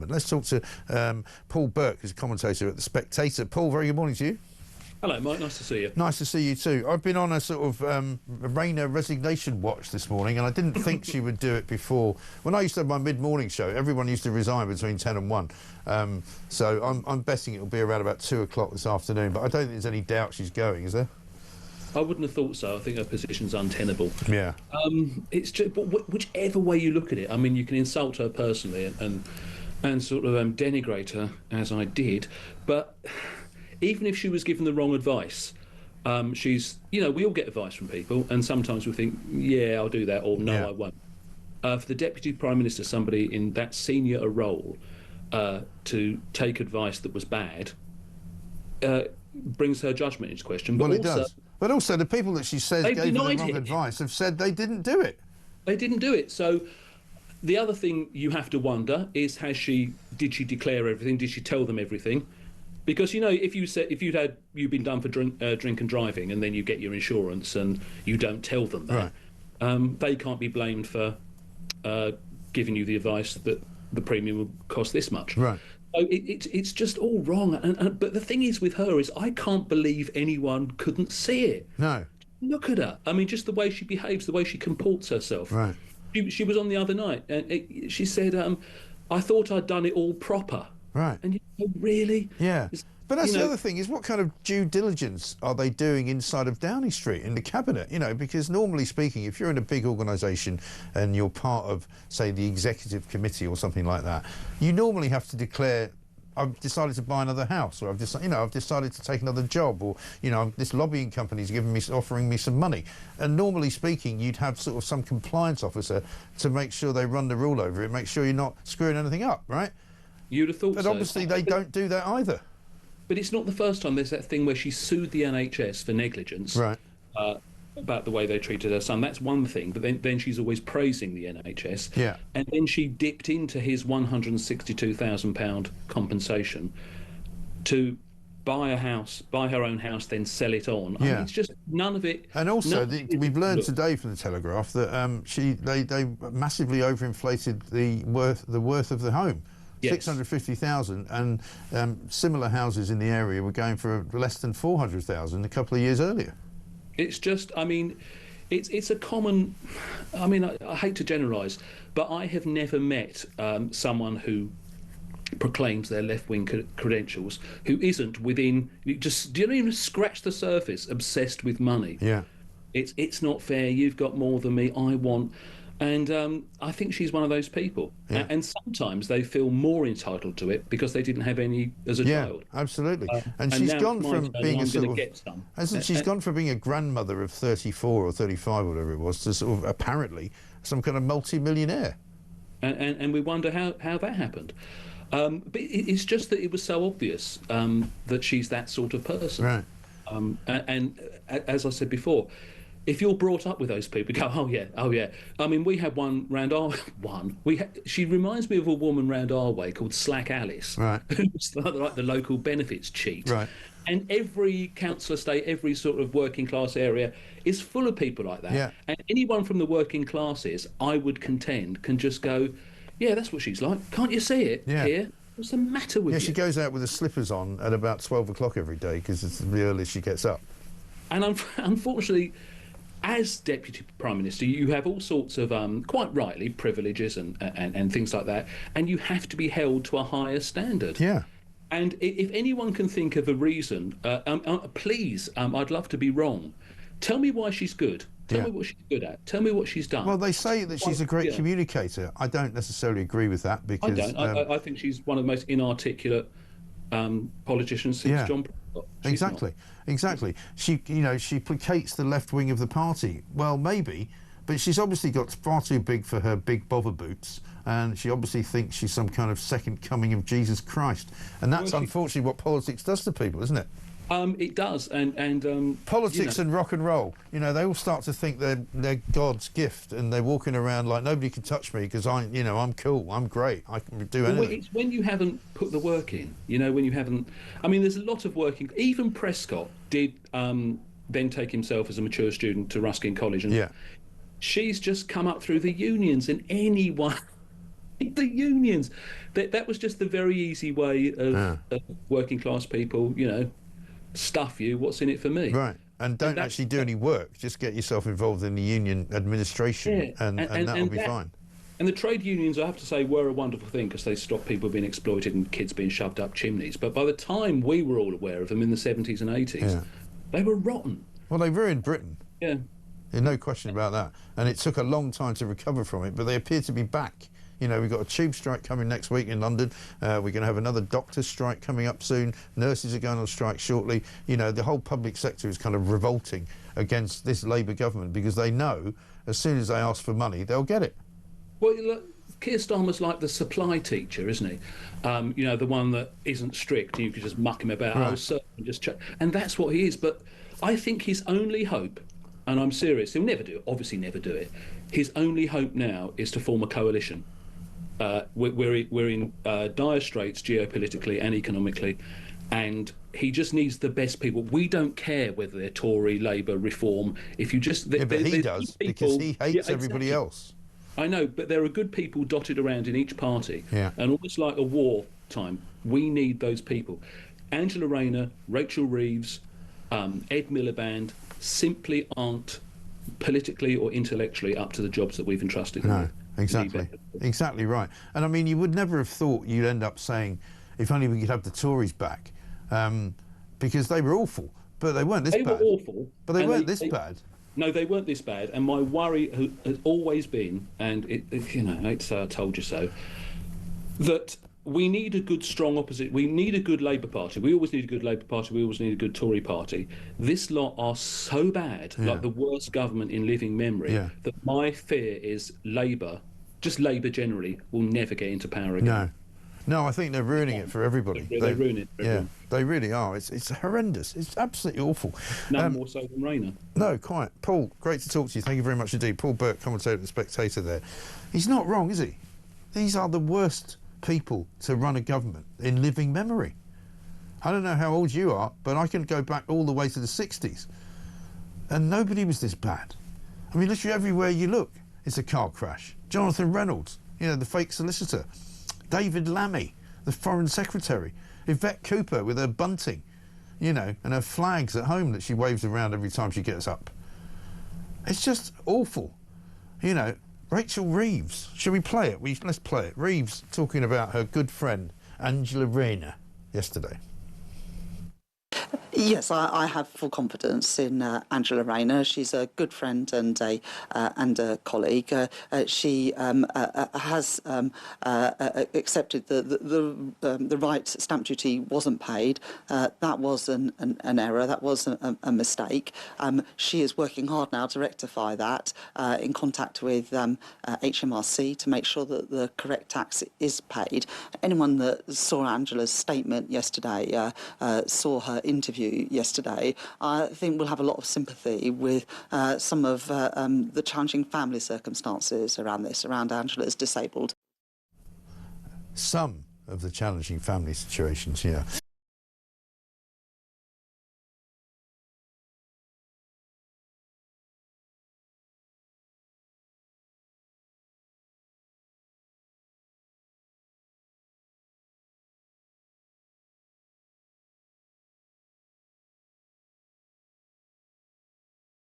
But let's talk to Paul Burke, who's a commentator at the Spectator. Paul, very good morning to you. Hello, Mike. Nice to see you. Nice to see you too. I've been on a sort of Rayner resignation watch this morning, and I didn't think she would do it before. When I used to have my mid-morning show, everyone used to resign between 10 and 1. So I'm betting it'll be around about 2 o'clock this afternoon, but I don't think there's any doubt she's going, is there? I wouldn't have thought so. I think her position's untenable. Yeah. It's just, but whichever way you look at it, I mean, you can insult her personally and sort of denigrate her, as I did, but even if she was given the wrong advice, she's, we all get advice from people, and sometimes we think, yeah, I'll do that, or no, yeah, I won't. For the Deputy Prime Minister, somebody in that senior a role, to take advice that was bad, brings her judgment into question. But well, it does. But also, the people that she says gave her the wrong advice have said they didn't do it. They didn't do it. So the other thing you have to wonder is, did she declare everything? Did she tell them everything? Because, if you've been done for drink and driving, and then you get your insurance and you don't tell them that, right, they can't be blamed for giving you the advice that the premium will cost this much. Right. So it's just all wrong. But the thing is with her is, I can't believe anyone couldn't see it. No. Look at her. I mean, just the way she behaves, the way she comports herself. Right. She was on the other night, and she said, I thought I'd done it all proper. Right. And really? Yeah. But that's the other thing, is what kind of due diligence are they doing inside of Downing Street in the cabinet? Because normally speaking, if you're in a big organisation and you're part of, say, the executive committee or something like that, you normally have to declare, I've decided to buy another house, or I've decided to take another job, or this lobbying company's offering me some money. And normally speaking, you'd have sort of some compliance officer to make sure they run the rule over it, make sure you're not screwing anything up, right? You'd have thought so. But obviously they don't do that either. But it's not the first time. There's that thing where she sued the NHS for negligence, right, about the way they treated her son. That's one thing. But then she's always praising the NHS. Yeah. And then she dipped into his £162,000 compensation to buy her own house, then sell it on. Yeah. I mean, it's just none of it. And also, we've learned today from the Telegraph that they massively overinflated the worth of the home. Yes. 650,000, and similar houses in the area were going for less than 400,000 a couple of years earlier. It's just, I mean, it's a common. I mean, I hate to generalise, but I have never met someone who proclaims their left-wing credentials who isn't within, just don't even scratch the surface, obsessed with money. Yeah, it's not fair. You've got more than me. I want. And I think she's one of those people. Yeah. And sometimes they feel more entitled to it because they didn't have any as a child. Yeah, absolutely. And she's gone from being she's gone from being a grandmother of 34 or 35 or whatever it was to sort of apparently some kind of multi-millionaire. And we wonder how that happened. But it's just that it was so obvious that she's that sort of person. Right. And as I said before, if you're brought up with those people, you go, oh yeah. I mean, we had one round our she reminds me of a woman round our way called Slack Alice, right? Who's like the local benefits cheat, right? And every council estate, every sort of working class area is full of people like that. Yeah. And anyone from the working classes, I would contend, can just go, yeah, that's what she's like. Can't you see it here? What's the matter with you? Yeah, she goes out with her slippers on at about 12 o'clock every day because it's the earliest she gets up. And unfortunately, as Deputy Prime Minister, you have all sorts of, quite rightly, privileges and things like that, and you have to be held to a higher standard. Yeah. And if anyone can think of a reason, please, I'd love to be wrong. Tell me why she's good. Tell me what she's good at. Tell me what she's done. Well, they say that she's a great communicator. I don't necessarily agree with that because... I don't. I think she's one of the most inarticulate politicians since John Prescott. Exactly. She placates the left wing of the party. Well, maybe, but she's obviously got far too big for her big bother boots, and she obviously thinks she's some kind of second coming of Jesus Christ. And that's unfortunately what politics does to people, isn't it? It does, and politics and rock and roll. They all start to think they're God's gift, and they're walking around like nobody can touch me because I'm cool, I'm great, I can do anything. Well, it's when you haven't put the work in. When you haven't. I mean, there's a lot of working. Even Prescott did then take himself as a mature student to Ruskin College, and she's just come up through the unions, and anyone The unions. That was just the very easy way of working class people, stuff you, what's in it for me? Right. And don't actually do any work. Just get yourself involved in the union administration, and that'll be fine. And the trade unions, I have to say, were a wonderful thing because they stopped people being exploited and kids being shoved up chimneys. But by the time we were all aware of them in the 70s and 80s, they were rotten. Well, they ruined Britain. Yeah. There's no question about that. And it took a long time to recover from it, but they appear to be back. We've got a tube strike coming next week in London. We're going to have another doctor's strike coming up soon. Nurses are going on strike shortly. The whole public sector is kind of revolting against this Labour government because they know as soon as they ask for money, they'll get it. Well, look, Keir Starmer's like the supply teacher, isn't he? The one that isn't strict and you can just muck him about. Right. Oh, sir, and just check. And that's what he is. But I think his only hope, and I'm serious, he'll never do it, obviously never do it, his only hope now is to form a coalition. We're in dire straits geopolitically and economically, and he just needs the best people. We don't care whether they're Tory, Labour, Reform. If you just... but he does, because he hates everybody else. I know, but there are good people dotted around in each party. Yeah. And almost like a war time, we need those people. Angela Rayner, Rachel Reeves, Ed Miliband simply aren't politically or intellectually up to the jobs that we've entrusted them with. Exactly right. And I mean, you would never have thought you'd end up saying, if only we could have the Tories back, because they were awful, but they weren't this bad. They were awful. But they weren't this bad. No, they weren't this bad. And my worry has always been, and I hate to say I told you so, that we need a good, strong opposition. We need a good Labour Party. We always need a good Labour Party. We always need a good Tory Party. This lot are so bad, like the worst government in living memory, that my fear is Labour, just Labour generally, will never get into power again. No, I think they're ruining it for everybody. They ruin it for everyone. They really are. It's horrendous. It's absolutely awful. No more so than Rayner. No, quite. Paul, great to talk to you. Thank you very much indeed. Paul Burke, commentator at The Spectator there. He's not wrong, is he? These are the worst people to run a government in living memory. I don't know how old you are, but I can go back all the way to the 60s. And nobody was this bad. I mean, literally everywhere you look, it's a car crash. Jonathan Reynolds, the fake solicitor. David Lammy, the Foreign Secretary. Yvette Cooper with her bunting, and her flags at home that she waves around every time she gets up. It's just awful. Rachel Reeves. Should we play it? Let's play it. Reeves talking about her good friend, Angela Rayner, yesterday. Yes, I have full confidence in Angela Rayner. She's a good friend and a colleague. She has accepted the right stamp duty wasn't paid. That was an error. That was a mistake. She is working hard now to rectify that, in contact with HMRC to make sure that the correct tax is paid. Anyone that saw Angela's statement yesterday, saw her interview yesterday, I think we'll have a lot of sympathy with some of the challenging family circumstances around Angela's disabled. Some of the challenging family situations, yeah.